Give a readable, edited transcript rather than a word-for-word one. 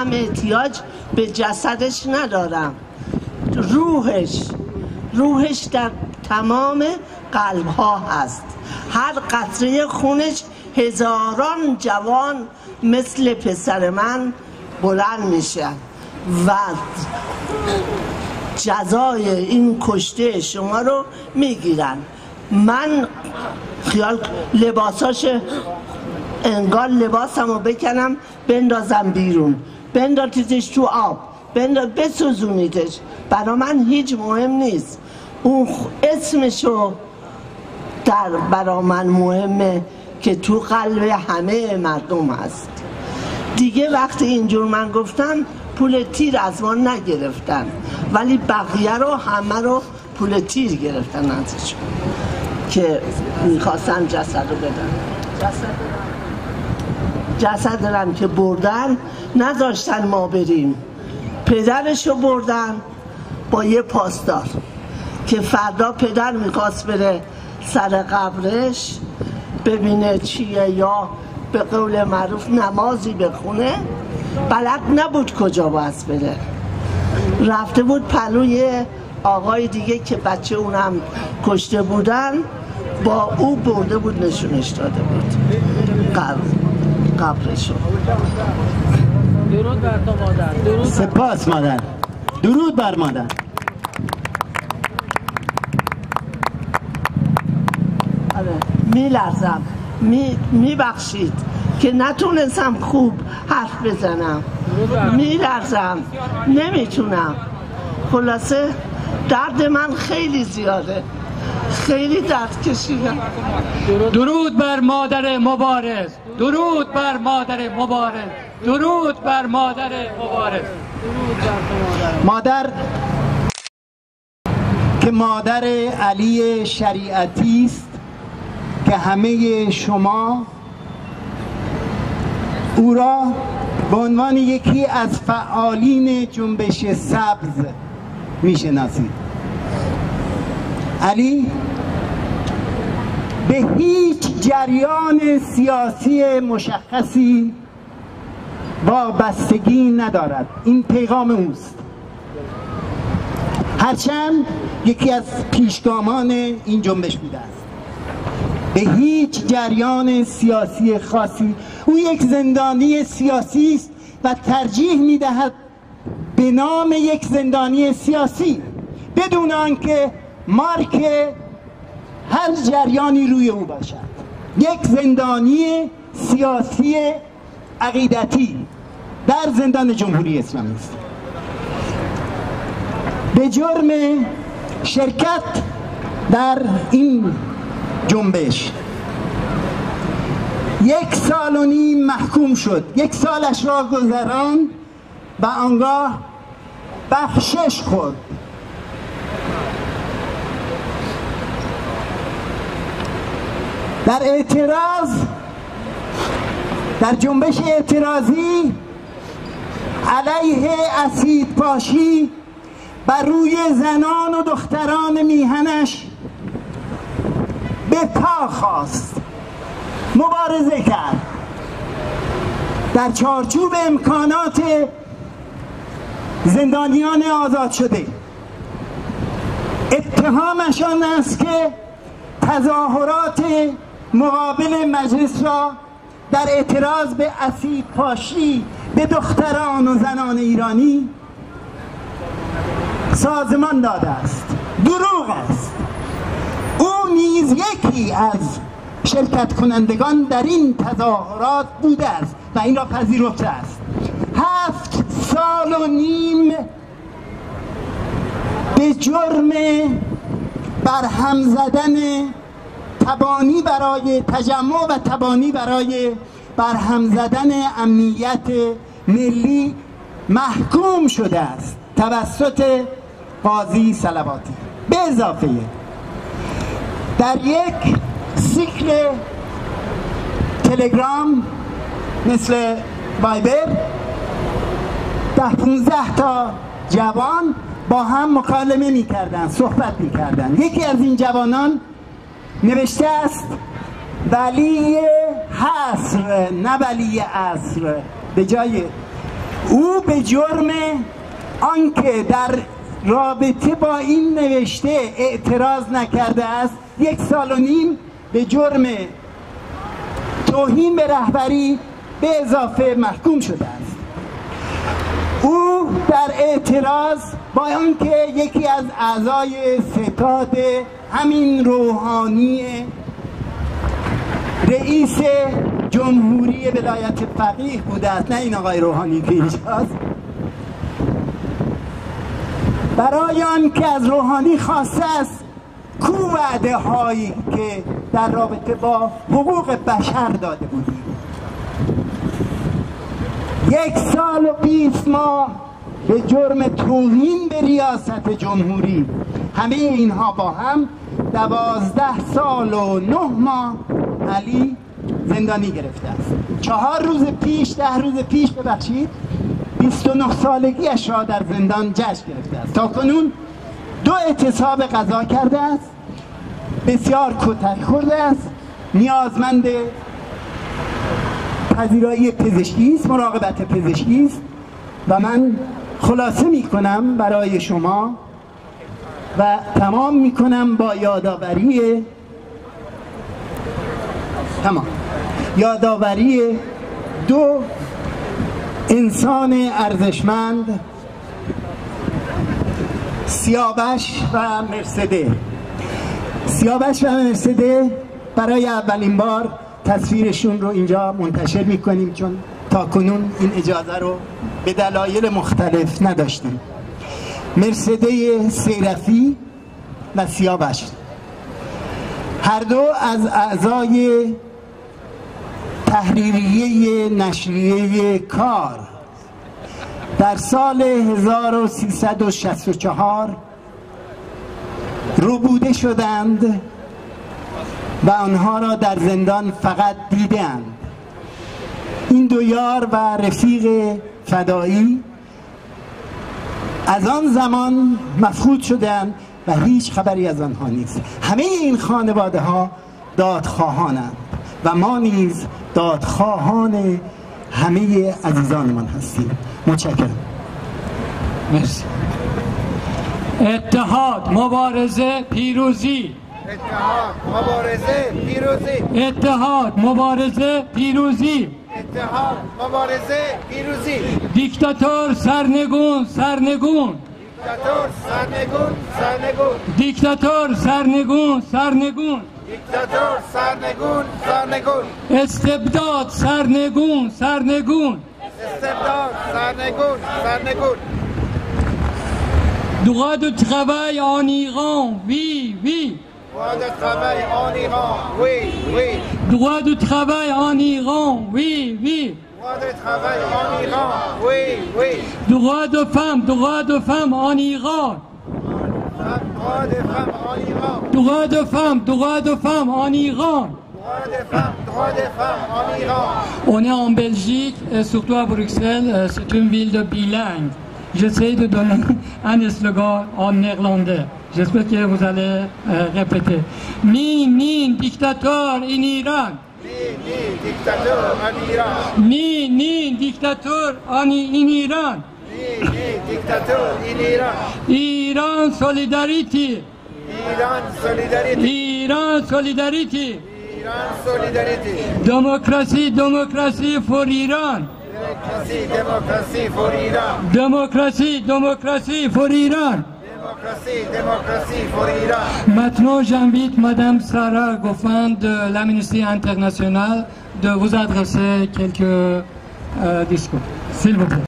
هم احتیاج به جسدش ندارم، روحش در تمام قلب ها هست. هر قطره خونش هزاران جوان مثل پسر من بلند میشن و جزای این کشته شما رو میگیرن. من خیال لباساش انگار لباسم رو بکنم بندازم بیرون، بندازیدش تو آب، بسوزونیدش، برا من هیچ مهم نیست. اون اسمشو برا من مهمه که تو قلب همه مردم هست. دیگه وقتی اینجور من گفتم پول تیر از ما نگرفتن، ولی بقیه رو همه رو پول تیر گرفتن ازشون که میخواستن جسد رو بدن. جسد رو که بردن نذاشتن ما بریم، پدرش رو بردن با یه پاسدار که فردا پدر میخواست بره سر قبرش ببینه چیه یا به قول معروف نمازی بخونه، بلد نبود کجا باید بره. رفته بود پلوی آقای دیگه که بچه اونم کشته بودن، با او برده بود نشونش داده بود قبرشو. درود بر تو مادر. درود سپاس مادر. درود بر مادر. میلرزم، میبخشید که نتونستم خوب حرف بزنم، میلرزم، نمیتونم. خلاصه درد من خیلی زیاده، خیلی درد کشیدم. درود بر مادر مبارز. درود بر مادر مبارز. درود بر مادر مبارز. درود بر مادر که مادر علی شریعتی است که همه شما او را به عنوان یکی از فعالین جنبش سبز میشناسید. علی به هیچ جریان سیاسی مشخصی وابستگی ندارد، این پیغام اوست، هرچند یکی از پیشگامان این جنبش بوده است. به هیچ جریان سیاسی خاصی، او یک زندانی سیاسی است و ترجیح میدهد به نام یک زندانی سیاسی بدون آنکه مارک هر جریانی روی او باشد، یک زندانی سیاسی عقیدتی در زندان جمهوری اسلامی است. به جرم شرکت در این جنبش 1 سال و نیم محکوم شد. 1 سالش را گذران و آنگاه بخشش خورد. در اعتراض، در جنبش اعتراضی علیه اسید پاشی بر روی زنان و دختران میهنش به پا خواست، مبارزه کرد در چارچوب امکانات زندانیان آزاد شده. اتهامشان است که تظاهرات مقابل مجلس را در اعتراض به اسید پاشی به دختران و زنان ایرانی سازمان داده است. دروغ است. او نیز یکی از شرکت کنندگان در این تظاهرات بوده است و این را پذیرفته است. 7 سال و نیم به جرم برهم زدن تبانی برای تجمع و تبانی برای برهم زدن امنیت ملی محکوم شده است توسط قاضی صلواتی. به اضافه در یک سیکل تلگرام مثل وایبر 10-15 تا جوان با هم مکالمه می‌کردند، صحبت می‌کردند. یکی از این جوانان نوشته است ولی حصر نه ولی عصر، به جای او به جرم آنکه در رابطه با این نوشته اعتراض نکرده است 1.5 سال به جرم توهین به رهبری به اضافه محکوم شده است. او در اعتراض با آنکه یکی از اعضای ستاد همین روحانی رئیس جمهوری ولایت فقیه بوده است، نه این آقای روحانی که اینجاست، برای آنکه از روحانی خواسته است کو وعده هایی که در رابطه با حقوق بشر داده بودیم. 1 سال و 20 ماه به جرم توهین به ریاست جمهوری، همه اینها با هم 12 سال و 9 ماه علی زندانی گرفته است. 4 روز پیش 10 روز پیش ببخشید 29 سالگیش را در زندان جشن گرفته است. تا کنون 2 اعتصاب قضا کرده است، بسیار کتک خورده است، نیازمند پذیرایی پزشکی است، مراقبت پزشکی است و من خلاصه می کنم برای شما و تمام می کنم با یادآوری 2 انسان ارزشمند، سیاوش و مرسده. سیاوش و مرسده برای اولین بار تصویرشون رو اینجا منتشر میکنیم، چون تا کنون این اجازه رو به دلایل مختلف نداشتیم. مرسده سیرفی و سیاوش هر دو از اعضای تحریریه نشریه کار در سال 1364 ربوده شدند و آنها را در زندان فقط دیدند. این 2 یار و رفیق فدایی از آن زمان مفقود شدند و هیچ خبری از آنها نیست. همه این خانواده ها دادخواهانند و ما نیز دادخواهان همه عزیزانمان هستیم. متشکرم. مرسی. اتحاد، مبارزه، پیروزی. اتحاد، مبارزه، پیروزی. اتحاد، مبارزه، پیروزی. اتحاد، مبارزه، پیروزی. دیکتاتور سرنگون، سرنگون. دیکتاتور سرنگون، سرنگون. دیکتاتور سرنگون، سرنگون. دیکتاتور سرنگون، سرنگون. استبداد سرنگون، سرنگون. استبداد سرنگون، سرنگون. Droit de travail en Iran, oui, oui. Droit de travail en Iran, oui, oui. Droit de travail en Iran, oui, oui. Droit de travail en Iran, oui, oui. Droit de femme en Iran. Droit des femmes en Iran. Droit de femme en Iran. Droit des femmes, droit des femmes en Iran. On est en Belgique, et surtout à Bruxelles, c'est une ville de bilingue. J'essaie de donner un slogan en néerlandais. J'espère que vous allez répéter. Ni dictateur en Iran. Ni dictateur en Iran. Ni dictateur en Iran. Ni dictateur en Iran. Iran solidarity. Iran solidarity. Iran solidarity. Iran solidarity. Democracy for Iran. Démocratie, démocratie pour Iran. Democratie for Iran. Démocratie pour Iran. Maintenant, j'invite Madame Sarah Goffin de l'Amnesty International de vous adresser quelques discours. S'il vous plaît.